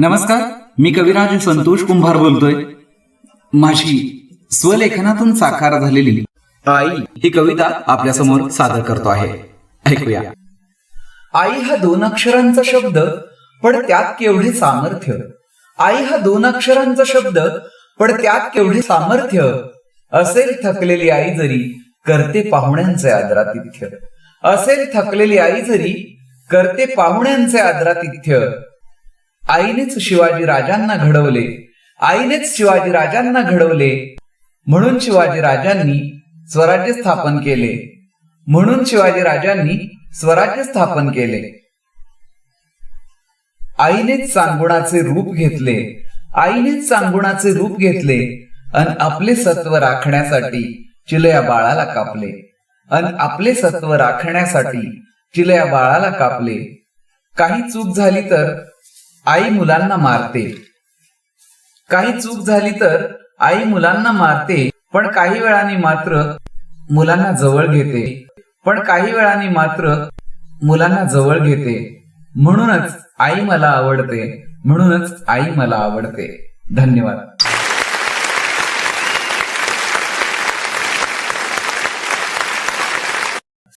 नमस्कार, मी कविराज संतोष कुंभार बोलतोय. माझी स्वलेखनातून साकार झालेली आई ही कविता आपल्या समोर सादर करतो आहे. ऐकूया. आई हा 2 अक्षरांचा शब्द, पण त्यात केवढे सामर्थ्य. आई हा 2 अक्षरांचा शब्द, पण त्यात केवढे सामर्थ्य. असेल थकलेली आई जरी करते पाहुण्यांचे आदरातिथ्य. असेल थकलेली आई जरी करते पाहुण्यांचे आदरातिथ्य. आईनेच शिवाजी राजांना घडवले, आईनेच शिवाजी राजांना घडवले. म्हणून शिवाजी राजांनी स्वराज्य स्थापन केले. म्हणून शिवाजी राजांनी स्वराज्य स्थापन केले. आईनेच सांगुणाचे रूप घेतले, आईनेच सांगुणाचे रूप घेतले. अन आपले सत्व राखण्यासाठी चिलया बाळाला कापले. अन आपले सत्व राखण्यासाठी चिलया बाळाला कापले. काही चूक झाली तर आई मुलांना मारते. काही चूक झाली तर आई मुलांना मारते. पण काही वेळाने मात्र मुलांना जवळ घेते. पण काही वेळाने मात्र मुलांना जवळ घेते. म्हणूनच आई मला आवडते. म्हणूनच आई मला आवडते. धन्यवाद.